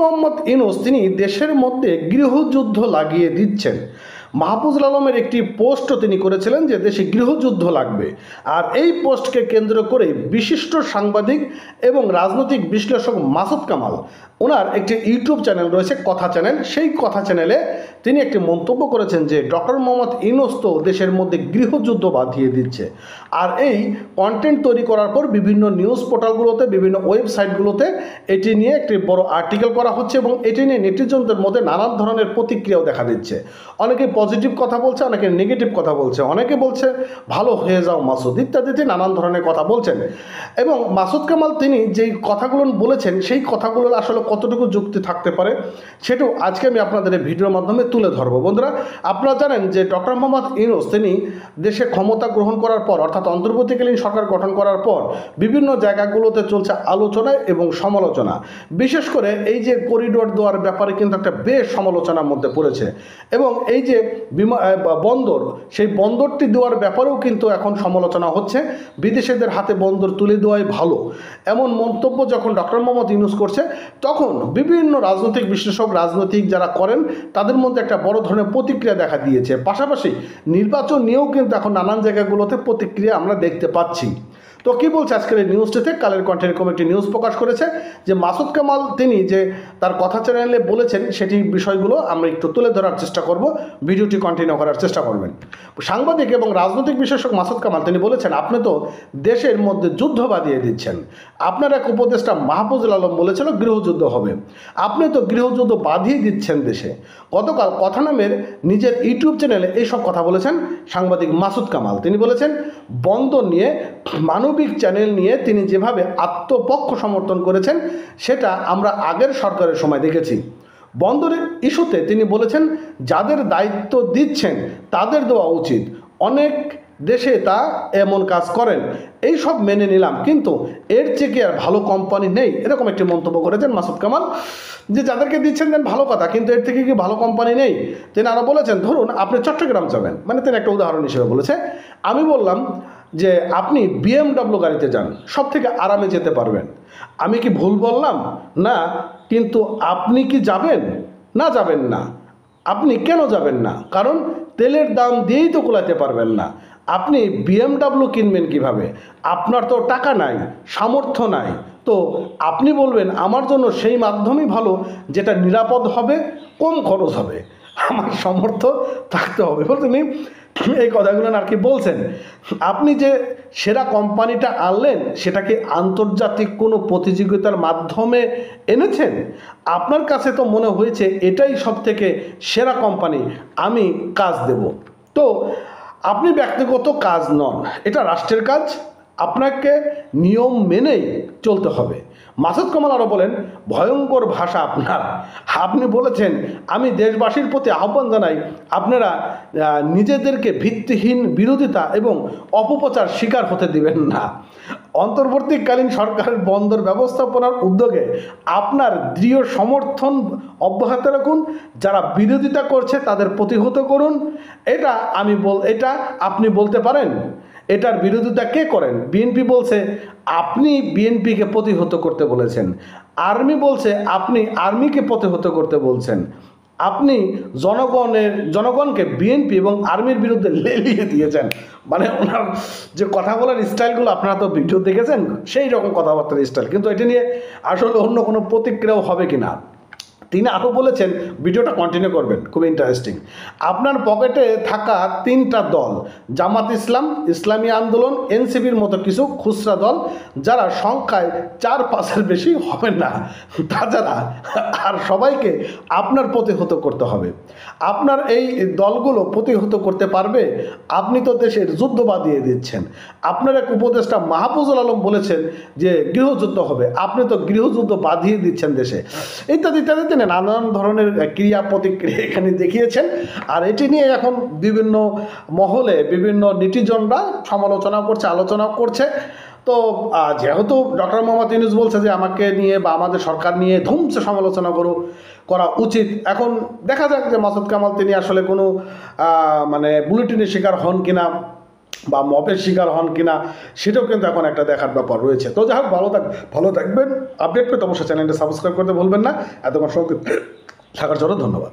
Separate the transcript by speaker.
Speaker 1: মোহাম্মদ ইউনূস তিনি দেশের মধ্যে গৃহযুদ্ধ লাগিয়ে দিচ্ছেন। মাহফুজুল আলমের একটি পোস্টও তিনি করেছিলেন যে দেশে গৃহযুদ্ধ লাগবে, আর এই পোস্টকে কেন্দ্র করে বিশিষ্ট সাংবাদিক এবং রাজনৈতিক বিশ্লেষক মাসুদ কামাল, ওনার একটি ইউটিউব চ্যানেল রয়েছে কথা চ্যানেল, সেই কথা চ্যানেলে তিনি একটি মন্তব্য করেছেন যে ডক্টর মোহাম্মদ ইউনূস তো দেশের মধ্যে গৃহযুদ্ধ বাঁধিয়ে দিচ্ছে। আর এই কন্টেন্ট তৈরি করার পর বিভিন্ন নিউজ পোর্টালগুলোতে, বিভিন্ন ওয়েবসাইটগুলোতে এটি নিয়ে একটি বড় আর্টিকেল করা হচ্ছে এবং এটি নিয়ে নেটিজনদের মধ্যে নানান ধরনের প্রতিক্রিয়াও দেখা দিচ্ছে। অনেকে পজিটিভ কথা বলছে, অনেকে নেগেটিভ কথা বলছে, অনেকে বলছে ভালো হয়ে যাও মাসুদ ইত্যাদিতে নানান ধরনের কথা বলছেন। এবং মাসুদ কামাল তিনি যেই কথাগুলো বলেছেন সেই কথাগুলোর আসলে কতটুকু যুক্তি থাকতে পারে সেটাও আজকে আমি আপনাদের এই ভিডিওর মাধ্যমে তুলে ধরবো। বন্ধুরা, আপনারা জানেন যে ডক্টর মোহাম্মদ ইউনূস তিনি দেশে ক্ষমতা গ্রহণ করার পর অর্থাৎ অন্তর্বর্তীকালীন সরকার গঠন করার পর বিভিন্ন জায়গাগুলোতে চলছে আলোচনা এবং সমালোচনা। বিশেষ করে এই যে করিডোর দেওয়ার ব্যাপারে কিন্তু একটা বেশ সমালোচনার মধ্যে পড়েছে এবং এই যে বন্দর, সেই বন্দরটি দেওয়ার ব্যাপারেও কিন্তু এখন সমালোচনা হচ্ছে। বিদেশিদের হাতে বন্দর তুলে দেওয়াই ভালো, এমন মন্তব্য যখন ডক্টর মোহাম্মদ ইউনূস করছে তখন বিভিন্ন রাজনৈতিক বিশ্লেষক, রাজনৈতিক যারা করেন তাদের মধ্যে একটা বড় ধরনের প্রতিক্রিয়া দেখা দিয়েছে। পাশাপাশি নির্বাচন নিয়েও কিন্তু এখন নানান জায়গাগুলোতে প্রতিক্রিয়া আমরা দেখতে পাচ্ছি। তো কী বলছে আজকের এই নিউজটিতে? কালের কণ্ঠের এরকম একটি নিউজ প্রকাশ করেছে যে মাসুদ কামাল তিনি যে তার কথা চ্যানেলে বলেছেন সেটি বিষয়গুলো আমরা একটু তুলে ধরার চেষ্টা করব, ভিডিওটি কন্টিনিউ করার চেষ্টা করবেন। সাংবাদিক এবং রাজনৈতিক বিশ্লেষক মাসুদ কামাল তিনি বলেছেন, আপনি তো দেশের মধ্যে যুদ্ধ বাঁধিয়ে দিচ্ছেন। আপনার এক উপদেষ্টা মাহফুজুল আলম বলেছিল গৃহযুদ্ধ হবে, আপনি তো গৃহযুদ্ধ বাঁধিয়ে দিচ্ছেন দেশে। গতকাল কথা নামের নিজের ইউটিউব চ্যানেলে এইসব কথা বলেছেন সাংবাদিক মাসুদ কামাল। তিনি বলেছেন বন্দর নিয়ে, মানবিক চ্যানেল নিয়ে তিনি যেভাবে আত্মপক্ষ সমর্থন করেছেন সেটা আমরা আগের সরকারের সময় দেখেছি। বন্দরের ইস্যুতে তিনি বলেছেন যাদের দায়িত্ব দিচ্ছেন তাদের দেওয়া উচিত, অনেক দেশে তা এমন কাজ করেন, এই সব মেনে নিলাম, কিন্তু এর চেয়ে কি আর ভালো কোম্পানি নেই? এরকম একটি মন্তব্য করেছেন মাসুদ কামাল যে যাদেরকে দিচ্ছেন দেন ভালো কথা, কিন্তু এর থেকে কি ভালো কোম্পানি নেই? তিনি আরও বলেছেন ধরুন আপনি চট্টগ্রাম যাবেন, মানে তিনি একটা উদাহরণ হিসেবে বলেছে। আমি বললাম যে আপনি BMW গাড়িতে যান, সব থেকে আরামে যেতে পারবেন, আমি কি ভুল বললাম? না, কিন্তু আপনি কি যাবেন? না, যাবেন না। আপনি কেন যাবেন না? কারণ তেলের দাম দিয়েই তো কুলাতে পারবেন না। আপনি BMW কিনবেন কিভাবে? আপনার তো টাকা নাই, সামর্থ্য নাই, তো আপনি বলবেন আমার জন্য সেই মাধ্যমই ভালো যেটা নিরাপদ হবে, কম খরচ হবে, আমার সামর্থ্য থাকতে হবে। বলতেনি এই কথাগুলো আর কি বলছেন, আপনি যে সেরা কোম্পানিটা আনলেন সেটা কি আন্তর্জাতিক কোনো প্রতিযোগিতার মাধ্যমে এনেছেন? আপনার কাছে তো মনে হয়েছে এটাই সব থেকে সেরা কোম্পানি, আমি কাজ দেব। তো আপনি ব্যক্তিগত কাজ নন, এটা রাষ্ট্রের কাজ, আপনাকে নিয়ম মেনেই চলতে হবে। মাসুদ কামাল আরও বলেন ভয়ঙ্কর ভাষা আপনার, আপনি বলেছেন আমি দেশবাসীর প্রতি আহ্বান জানাই আপনারা নিজেদেরকে ভিত্তিহীন বিরোধিতা এবং অপপ্রচার শিকার হতে দিবেন না। অন্তর্বর্তীকালীন সরকারের বন্দর ব্যবস্থাপনার উদ্যোগে আপনার দৃঢ় সমর্থন অব্যাহত রাখুন, যারা বিরোধিতা করছে তাদের প্রতিহত করুন। এটা আপনি বলতে পারেন? এটার বিরোধিতা কে করেন? বিএনপি বলছে আপনি বিএনপিকে প্রতিহত করতে বলেছেন, আর্মি বলছে আপনি আর্মিকে প্রতিহত করতে বলছেন, আপনি জনগণকে বিএনপি এবং আর্মির বিরুদ্ধে লেলিয়ে দিয়েছেন। মানে ওনার যে কথা বলার স্টাইলগুলো আপনারা তো ভিডিও দেখেছেন, সেই রকম কথাবার্তার স্টাইল, কিন্তু এটা নিয়ে আসলে অন্য কোনো প্রতিক্রিয়াও হবে কি না। তিনি আরও বলেছেন, ভিডিওটা কন্টিনিউ করবেন, খুব ইন্টারেস্টিং, আপনার পকেটে থাকা 3টা দল, জামাত ইসলাম, ইসলামী আন্দোলন, এনসিপির মতো কিছু খুচরা দল, যারা সংখ্যায় 4-5-এর বেশি হবে না, তাছাড়া আর সবাইকে আপনার প্রতিহত করতে হবে। আপনার এই দলগুলো প্রতিহত করতে পারবে? আপনি তো দেশের যুদ্ধ বাঁধিয়ে দিচ্ছেন। আপনার এক উপদেষ্টা মাহফুজুল আলম বলেছেন যে গৃহযুদ্ধ হবে, আপনি তো গৃহযুদ্ধ বাঁধিয়ে দিচ্ছেন দেশে, ইত্যাদি ইত্যাদি। তিনি নানান ধরনের ক্রিয়া প্রতিক্রিয়া এখানে দেখিয়েছেন। আর এটি নিয়ে এখন বিভিন্ন মহলে বিভিন্ন নেটিজনরা সমালোচনা করছে, আলোচনা করছে। তো যেহেতু ডক্টর মোহাম্মদ ইউনূস বলছে যে আমাকে নিয়ে বা আমাদের সরকার নিয়ে ধুমসে সমালোচনা করা উচিত, এখন দেখা যাক যে মাসুদ কামাল তিনি আসলে কোনো মানে বুলেটিনের শিকার হন কিনা। বা মপের শিকার হন কিনা সেটাও কিন্তু এখন একটা দেখার ব্যাপার রয়েছে। তো যাই হোক, ভালো থাকবেন। আপডেট পেতে অবশ্যই চ্যানেলটা সাবস্ক্রাইব করতে ভুলবেন না। এতক্ষণ সঙ্গে থাকার জন্য ধন্যবাদ।